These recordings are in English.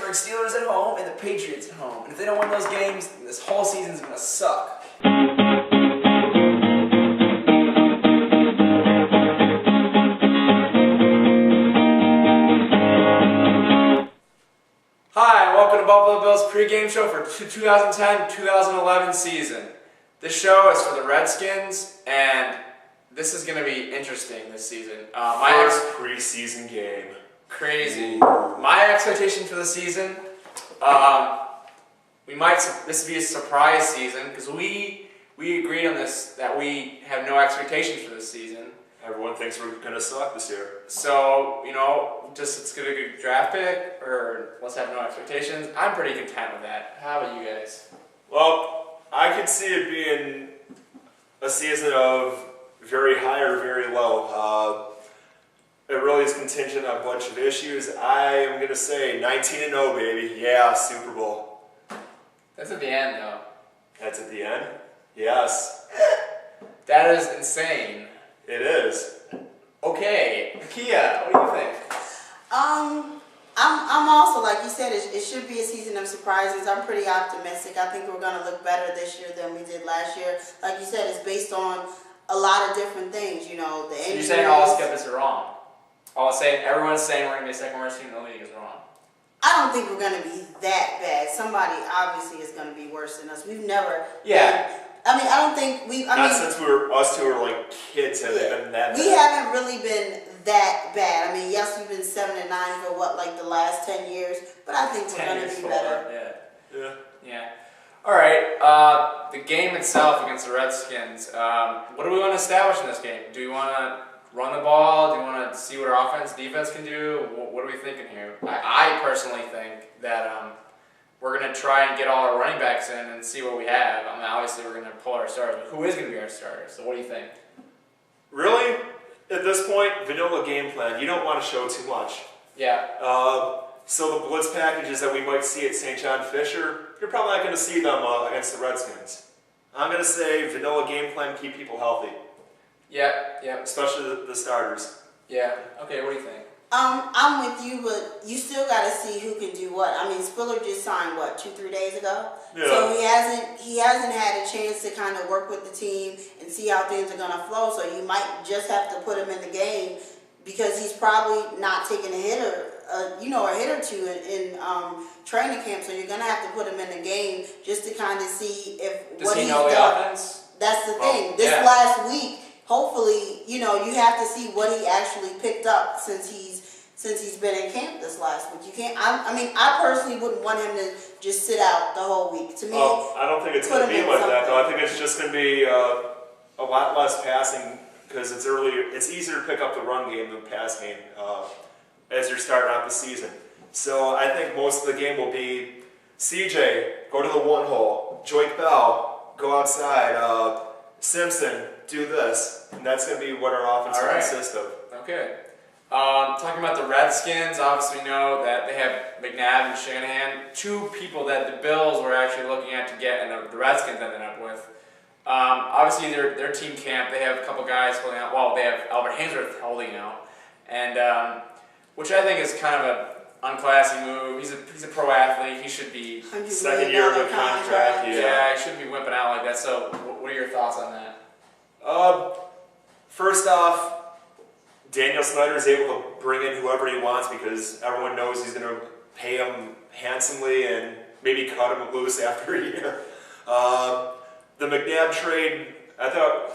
Pittsburgh Steelers at home and the Patriots at home. And if they don't win those games, this whole season's going to suck. Hi, and welcome to Buffalo Bills pregame show for 2010-2011 season. This show is for the Redskins, and this is going to be interesting this season. First preseason game. Crazy. My expectation for the season, this will be a surprise season because we agreed on this that we have no expectations for this season. Everyone thinks we're going to suck this year. So, just it's going to be a good draft pick, or let's have no expectations. I'm pretty content with that. How about you guys? Well, I could see it being a season of very high or very low. It really is contingent on a bunch of issues. I am going to say 19-0, baby. Yeah, Super Bowl. That's at the end, though. That's at the end? Yes. That is insane. It is. Okay, Kia, what do you think? I'm also, like you said, it should be a season of surprises. I'm pretty optimistic. I think we're going to look better this year than we did last year. Like you said, it's based on a lot of different things, the injuries. So you're saying all skeptics are wrong? Everyone's saying we're going to be the second worst team in the league is wrong. I don't think we're going to be that bad. Somebody obviously is going to be worse than us. We've never... Yeah. I don't think we... Since us two were like kids, have they been that bad? We haven't really been that bad. Yes, we've been 7-9 for the last 10 years, but I think we're going to be better. Yeah. All right. The game itself against the Redskins. What do we want to establish in this game? Do we want to run the ball? Do we want to see what our defense can do? What are we thinking here? I personally think that we're going to try and get all our running backs in and see what we have. Obviously we're going to pull our starters, but who is going to be our starters? So what do you think? Really? At this point, vanilla game plan. You don't want to show too much. Yeah. So the blitz packages that we might see at St. John Fisher, you're probably not going to see them against the Redskins. I'm going to say vanilla game plan, keep people healthy. Yeah. Especially the starters. Yeah. Okay, what do you think? I'm with you, but you still got to see who can do what. Spiller just signed, 2-3 days ago? Yeah. So he hasn't had a chance to kind of work with the team and see how things are going to flow, so you might just have to put him in the game because he's probably not taking a hit or two in training camp, so you're going to have to put him in the game just to kind of see if Does he know the offense? That's the thing. Last week, hopefully, you have to see what he actually picked up since he's been in camp this last week. You can't. I personally wouldn't want him to just sit out the whole week. To me, I don't think it's going to be like that, though. I think it's just going to be a lot less passing because it's earlier. It's easier to pick up the run game than the pass game as you're starting out the season. So I think most of the game will be CJ, go to the one hole. Joik Bell, go outside. Simpson, do this. And that's going to be what our offense will consist of. Okay. Talking about the Redskins, obviously we know that they have McNabb and Shanahan, two people that the Bills were actually looking at to get and the Redskins ended up with. Obviously their team camp, they have a couple guys holding out. Well, they have Albert Hainsworth holding out, and which I think is kind of an unclassy move. He's a pro athlete. He should be second year of a contract. Yeah, he shouldn't be whipping out like that. So what are your thoughts on that? First off, Daniel Snyder is able to bring in whoever he wants because everyone knows he's going to pay him handsomely and maybe cut him loose after a year. The McNabb trade, I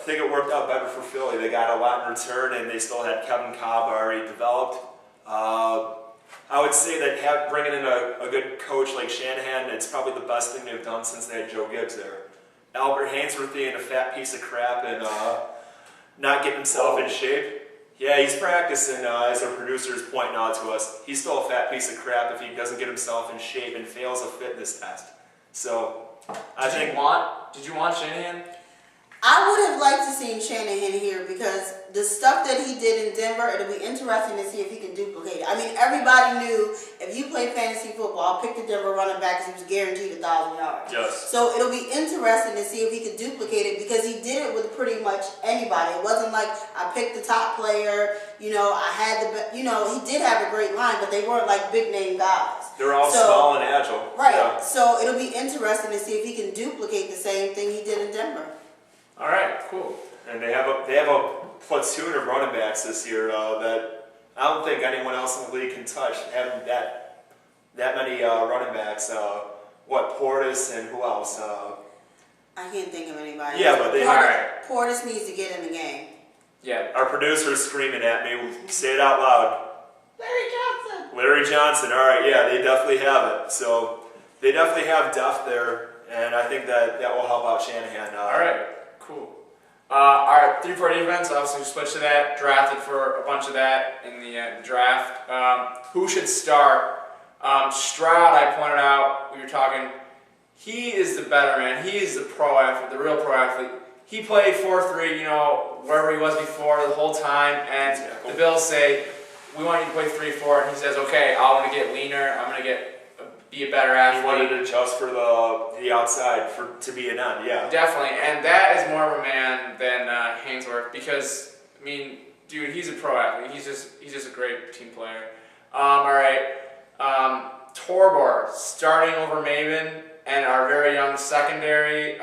think it worked out better for Philly. They got a lot in return and they still had Kevin Cobb already developed. I would say that bringing in a good coach like Shanahan, it's probably the best thing they've done since they had Joe Gibbs there. Albert Hainsworth being a fat piece of crap and not getting himself in shape. Yeah, he's practicing, as our producer is pointing out to us. He's still a fat piece of crap if he doesn't get himself in shape and fails a fitness test. So, Did you want Shanahan? I would have liked to see Shanahan here because the stuff that he did in Denver, it'll be interesting to see if he can duplicate it. I mean, everybody knew if you play fantasy football, pick the Denver running back because he was guaranteed 1,000 yards. Yes. So it'll be interesting to see if he could duplicate it because he did it with pretty much anybody. It wasn't like I picked the top player, I had he did have a great line, but they weren't like big name guys. They're all small and agile. Right. Yeah. So it'll be interesting to see if he can duplicate the same thing he did in Denver. All right, cool. And they have a platoon of running backs this year that I don't think anyone else in the league can touch. Having that many running backs. Portis and who else? I can't think of anybody. Yeah, but Portis needs to get in the game. Yeah. Our producer's screaming at me. Say it out loud. Larry Johnson. All right, yeah, they definitely have it. So they definitely have depth there, and I think that will help out Shanahan. All right, cool. All right, 3-4 defense. Obviously, we switched to that. Drafted for a bunch of that in the draft. Who should start? Stroud, I pointed out. We were talking. He is the better man. He is the pro athlete, the real pro athlete. He played 4-3, wherever he was before the whole time, and the Bills say, we want you to play 3-4, and he says, okay, I want to get leaner, I'm going to be a better athlete. He wanted to adjust for the outside to be an end, yeah. Definitely, and that is more of a man than Hainsworth, because, I mean, dude, he's a pro athlete. He's just a great team player. All right, Torbor starting over Maven, and our very young secondary.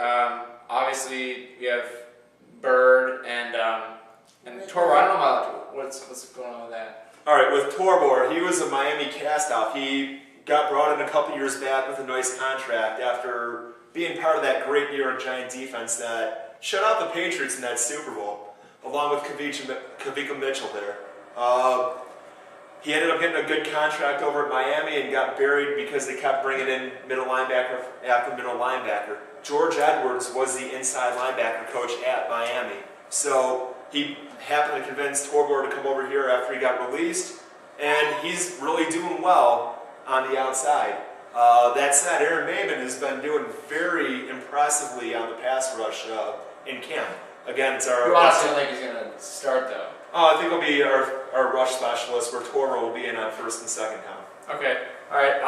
Obviously, we have Bird and Torbor. I don't know about what's going on with that. All right, with Torbor, he was a Miami cast-off. He got brought in a couple years back with a nice contract after being part of that great New York Giant defense that shut out the Patriots in that Super Bowl, along with Kavika Mitchell there. He ended up getting a good contract over at Miami and got buried because they kept bringing in middle linebacker after middle linebacker. George Edwards was the inside linebacker coach at Miami. So he happened to convince Torbor to come over here after he got released, and he's really doing well on the outside. That said, Aaron Maven has been doing very impressively on the pass rush in camp. Again, it's our... You honestly don't think he's going to start, though? I think he'll be our rush specialist, where Torbor will be in on first and second down. Okay. All right.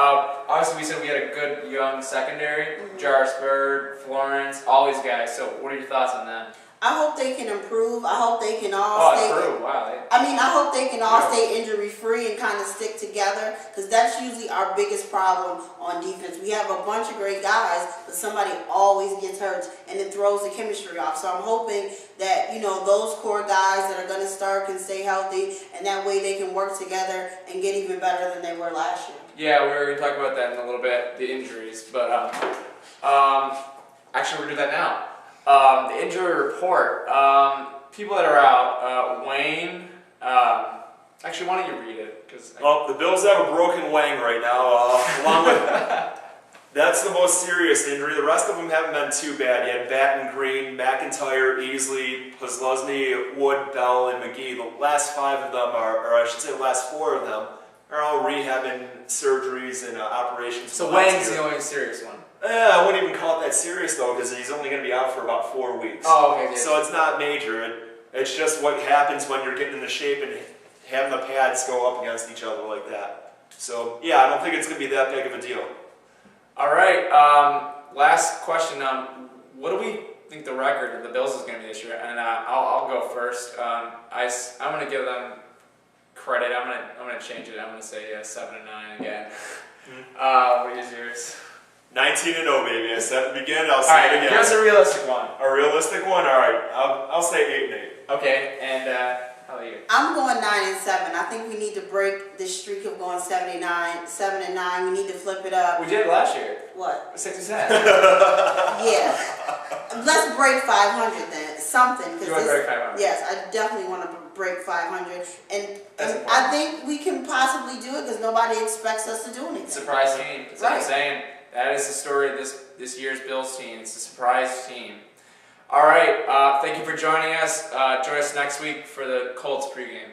Obviously, we said we had a good young secondary. Jarvis Bird, Florence, all these guys. So what are your thoughts on them? I hope they can improve. I hope they can all stay. Wow. I hope they can all stay injury free and kind of stick together, because that's usually our biggest problem on defense. We have a bunch of great guys, but somebody always gets hurt and it throws the chemistry off. So I'm hoping that those core guys that are going to start can stay healthy, and that way they can work together and get even better than they were last year. Yeah, we were going to talk about that in a little bit, the injuries, but actually we're going to do that now. The injury report. People that are out. Wayne. Actually, why don't you read it? Well, the Bills have a broken Wang right now. Along with that's the most serious injury. The rest of them haven't been too bad. You had Batten, Green, McIntyre, Easley, Posluszny, Wood, Bell, and McGee. The last 5 of them or I should say, the last 4 of them are all rehabbing surgeries and operations. So Wang's the only serious one. I wouldn't even call it that serious, though, because he's only going to be out for about 4 weeks. Oh, okay. So it's not major. It's just what happens when you're getting into shape and having the pads go up against each other like that. So, yeah, I don't think it's going to be that big of a deal. All right. Last question. What do we think the record of the Bills is going to be this year? And I'll go first. I'm going to give them credit. I'm going to change it. I'm going to say 7-9 again. What is yours? 19-0, baby. I said at the beginning, I'll say it again. Give us a realistic one. A realistic one? All right. I'll say 8-8. Okay, and how about you? I'm going 9-7. I think we need to break this streak of going 7-9. We need to flip it up. We did it last year. What? 6-10. Yeah. Let's break 500 then. Something. You want to break 500? Yes, I definitely want to break 500. And I think we can possibly do it because nobody expects us to do anything. Surprise team. That's what I'm saying. That is the story of this year's Bills team. It's a surprise team. All right. Thank you for joining us. Join us next week for the Colts pregame.